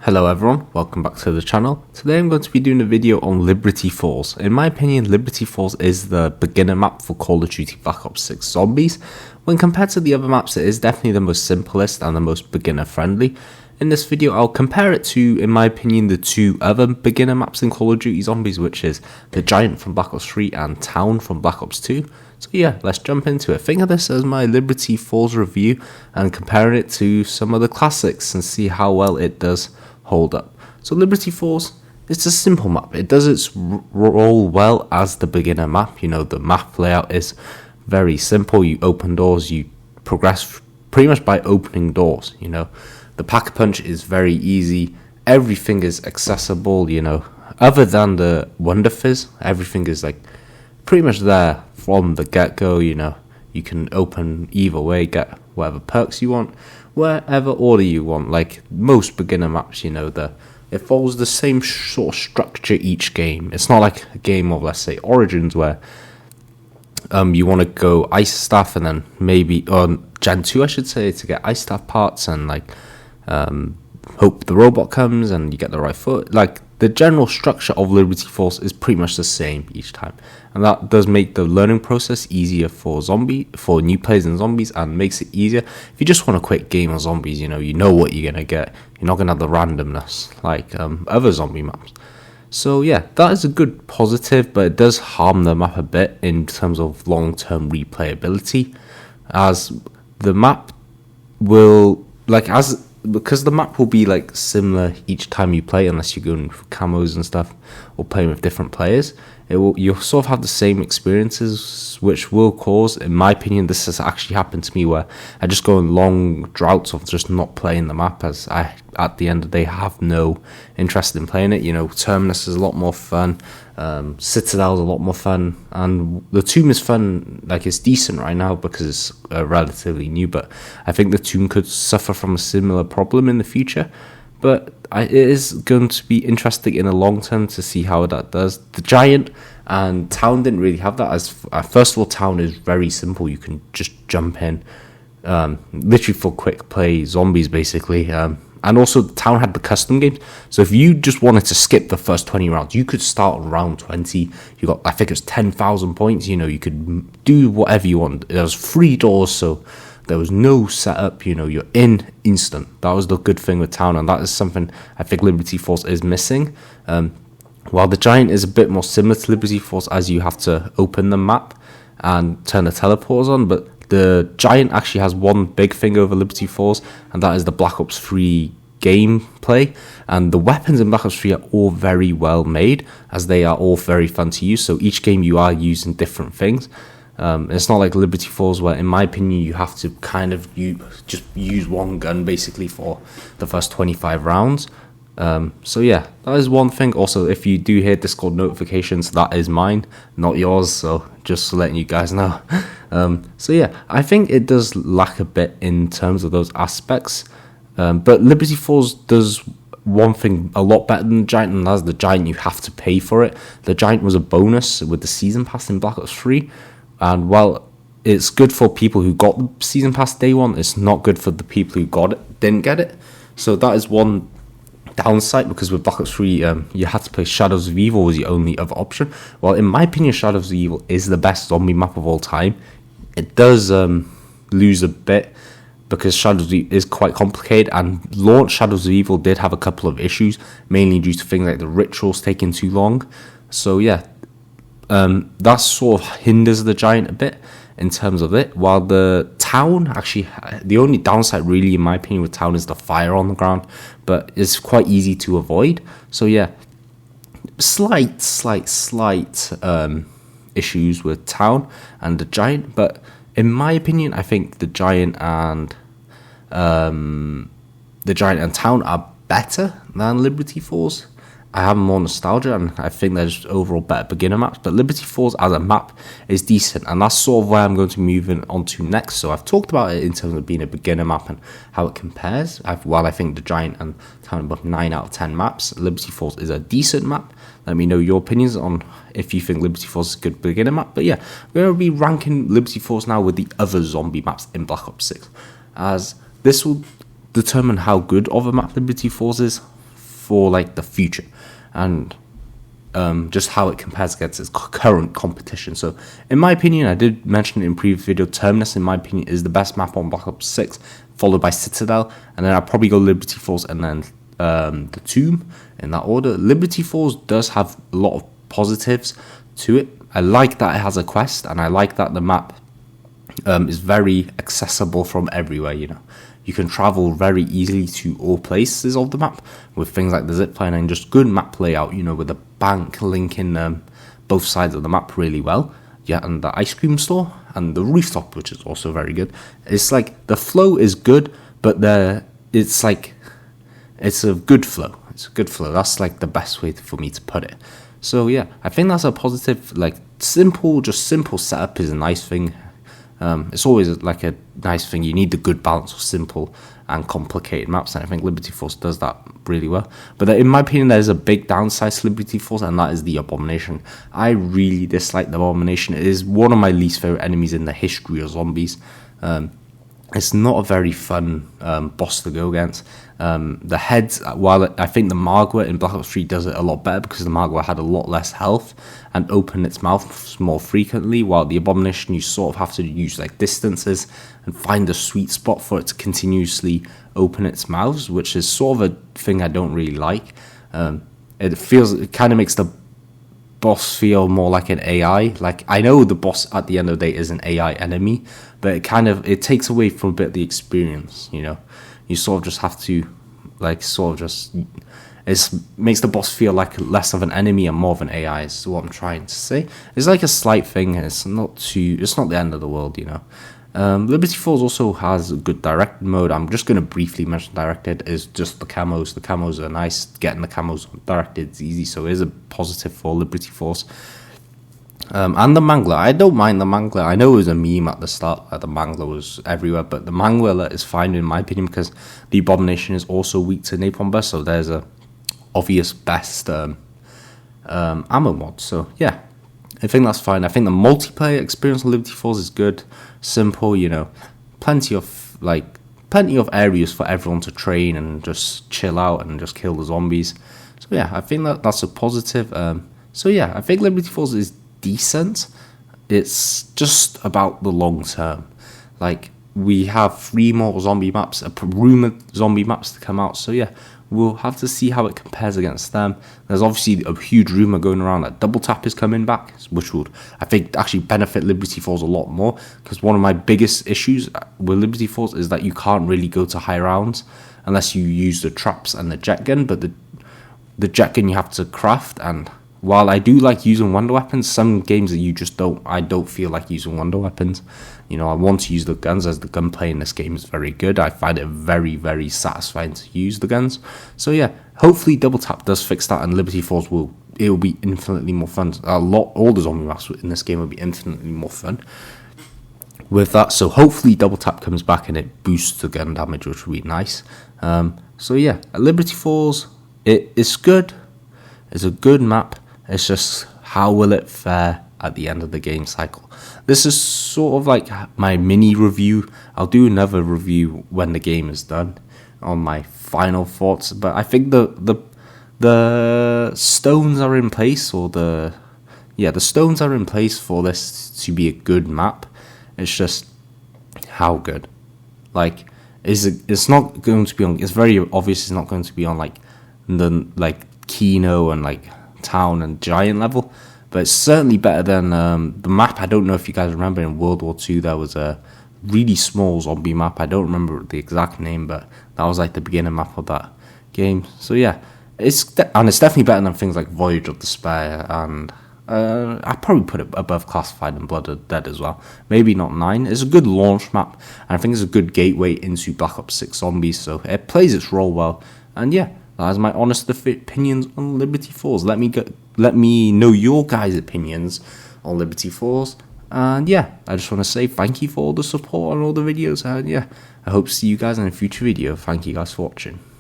Hello everyone, welcome back to the channel. Today I'm going to be doing a video on Liberty Falls. In my opinion, Liberty Falls is the beginner map for Call of Duty Black Ops 6 Zombies. When compared to the other maps, it is definitely the most simplest and the most beginner friendly. In this video, I'll compare it to, in my opinion, the two other beginner maps in Call of Duty Zombies, which is the Giant from Black Ops 3 and Town from Black Ops 2. So yeah, let's jump into it. Think of this as my Liberty Falls review and comparing it to some of the classics and see how well it does hold up. So Liberty Falls, it's a simple map. It does its role well as the beginner map. You know, the map layout is very simple. You open doors, you progress pretty much by opening doors. You know, the Pack-a-Punch is very easy. Everything is accessible, you know, other than the Wonder Fizz. Everything is like pretty much there from the get-go. You know, you can open either way, get whatever perks you want, wherever order you want. Like most beginner maps, you know, it follows the same sort of structure each game. It's not like a game of, let's say, Origins, where you want to go Ice Staff and then maybe on Gen 2, I should say, to get Ice Staff parts and like hope the robot comes and you get the right foot. Like the general structure of Liberty Falls is pretty much the same each time, and that does make the learning process easier for new players in Zombies, and makes it easier if you just want a quick game of Zombies. You know what you're gonna get. You're not gonna have the randomness like other zombie maps. So yeah, that is a good positive, but it does harm the map a bit in terms of long-term replayability, as the map will because the map will be like similar each time you play, unless you're going for camos and stuff or playing with different players. You'll sort of have the same experiences, which will cause, in my opinion, this has actually happened to me, where I just go in long droughts of just not playing the map, as I, at the end of the day, have no interest in playing it. You know, Terminus is a lot more fun, Citadel is a lot more fun, and the Tomb is fun. Like, it's decent right now because it's relatively new, but I think the Tomb could suffer from a similar problem in the future. But it is going to be interesting in the long term to see how that does. The Giant and Town didn't really have that. As first of all, Town is very simple. You can just jump in, literally for quick play Zombies, basically. And also, Town had the custom games. So if you just wanted to skip the first 20 rounds, you could start on round 20. You got, I think it was 10,000 points. You know, you could do whatever you want. There was 3 doors, so there was no setup. You know, you're in instant. That was the good thing with Town, and that is something I think Liberty Falls is missing. While the Giant is a bit more similar to Liberty Falls, as you have to open the map and turn the teleporters on, but the Giant actually has one big thing over Liberty Falls, and that is the Black Ops 3 gameplay. And the weapons in Black Ops 3 are all very well made, as they are all very fun to use. So each game you are using different things. It's not like Liberty Falls, where, in my opinion, you have to kind of just use one gun basically for the first 25 rounds. So yeah, that is one thing. Also, if you do hear Discord notifications, that is mine, not yours. So just letting you guys know. So yeah, I think it does lack a bit in terms of those aspects. But Liberty Falls does one thing a lot better than the Giant, and that's the Giant you have to pay for it. The Giant was a bonus with the Season Pass in Black Ops 3. And while it's good for people who got the Season Pass day one, it's not good for the people who didn't get it. So that is one downside, because with Black Ops 3, you had to play Shadows of Evil was the only other option. Well, in my opinion, Shadows of Evil is the best zombie map of all time. It does lose a bit, because Shadows of Evil is quite complicated, and launch Shadows of Evil did have a couple of issues, mainly due to things like the rituals taking too long. So yeah, that sort of hinders the Giant a bit in terms of it. While the Town, actually, the only downside really, in my opinion, with Town is the fire on the ground, but it's quite easy to avoid. So yeah, slight issues with Town and the Giant, but in my opinion, I think the Giant and Town are better than Liberty Falls. I have more nostalgia, and I think they're just overall better beginner maps. But Liberty Falls as a map is decent, and that's sort of where I'm going to move on to next. So I've talked about it in terms of being a beginner map and how it compares. While I think the Giant and Town are both 9 out of 10 maps, Liberty Falls is a decent map. Let me know your opinions on if you think Liberty Falls is a good beginner map. But yeah, we're going to be ranking Liberty Falls now with the other zombie maps in Black Ops 6, as this will determine how good of a map Liberty Falls is for like the future, and just how it compares against its current competition. So in my opinion, I did mention it in previous video, Terminus in my opinion is the best map on Black Ops 6, followed by Citadel, and then I'll probably go Liberty Falls and then the Tomb in that order. Liberty Falls does have a lot of positives to it. I like that it has a quest, and I like that the map is very accessible from everywhere. You know, you can travel very easily to all places of the map with things like the zipline and just good map layout, you know, with the bank linking both sides of the map really well. Yeah, and the ice cream store and the rooftop, which is also very good. It's like the flow is good, but it's a good flow. It's a good flow. That's like the best way for me to put it. So yeah, I think that's a positive. Like simple setup is a nice thing. It's always like a nice thing. You need the good balance of simple and complicated maps, and I think Liberty Force does that really well. But in my opinion, there's a big downside to Liberty Force, and that is the Abomination. I really dislike the Abomination. It is one of my least favorite enemies in the history of zombies. It's not a very fun boss to go against. The heads, while I think the Margwa in Black Ops 3 does it a lot better because the Margwa had a lot less health and opened its mouth more frequently, while the Abomination, you sort of have to use like distances and find the sweet spot for it to continuously open its mouths, which is sort of a thing I don't really like. It kind of makes the boss feel more like an AI. Like, I know the boss at the end of the day is an AI enemy, but it takes away from a bit of the experience, you know. You sort of just have to, it makes the boss feel like less of an enemy and more of an AI, is what I'm trying to say. It's like a slight thing, it's not the end of the world, you know. Liberty Falls also has a good directed mode. I'm just going to briefly mention directed is just the camos. The camos are nice. Getting the camos directed is easy, so it is a positive for Liberty Falls. And the Mangler. I don't mind the Mangler. I know it was a meme at the start that the Mangler was everywhere, but the Mangler is fine in my opinion because the Abomination is also weak to Napalm Burst, so there's a obvious best ammo mod. So yeah, I think that's fine. I think the multiplayer experience on Liberty Falls is good, simple, you know, plenty of areas for everyone to train and just chill out and just kill the zombies. So yeah, I think that's a positive. So yeah, I think Liberty Falls is decent. It's just about the long term. Like, we have 3 more zombie maps, rumored zombie maps to come out. So yeah, we'll have to see how it compares against them. There's obviously a huge rumor going around that Double Tap is coming back, which would, I think, actually benefit Liberty Falls a lot more, because one of my biggest issues with Liberty Falls is that you can't really go to high rounds unless you use the traps and the jet gun, but the jet gun you have to craft, and while I do like using wonder weapons, some games that I don't feel like using wonder weapons. You know, I want to use the guns, as the gunplay in this game is very good. I find it very, very satisfying to use the guns. So yeah, hopefully Double Tap does fix that, and Liberty Falls will be infinitely more fun. All the zombie maps in this game will be infinitely more fun with that. So hopefully Double Tap comes back and it boosts the gun damage, which will be nice. So yeah, Liberty Falls, it is good. It's a good map. It's just, how will it fare at the end of the game cycle? This is sort of like my mini review. I'll do another review when the game is done on my final thoughts. But I think the stones are in place, or the stones are in place for this to be a good map. It's just, how good? Like, it's not going to be on. It's very obvious it's not going to be on the Kino and Town and Giant level, but it's certainly better than the map. I don't know if you guys remember, in World War II there was a really small zombie map. I don't remember the exact name, but that was like the beginner map of that game. So yeah, it's definitely better than things like Voyage of Despair, and I'd probably put it above Classified and Blood of Dead as well. Maybe not 9. It's a good launch map, and I think it's a good gateway into Black Ops 6 Zombies, so it plays its role well. And yeah, that is my honest opinions on Liberty Falls. Let me know your guys' opinions on Liberty Falls. And yeah, I just want to say thank you for all the support on all the videos. And yeah, I hope to see you guys in a future video. Thank you guys for watching.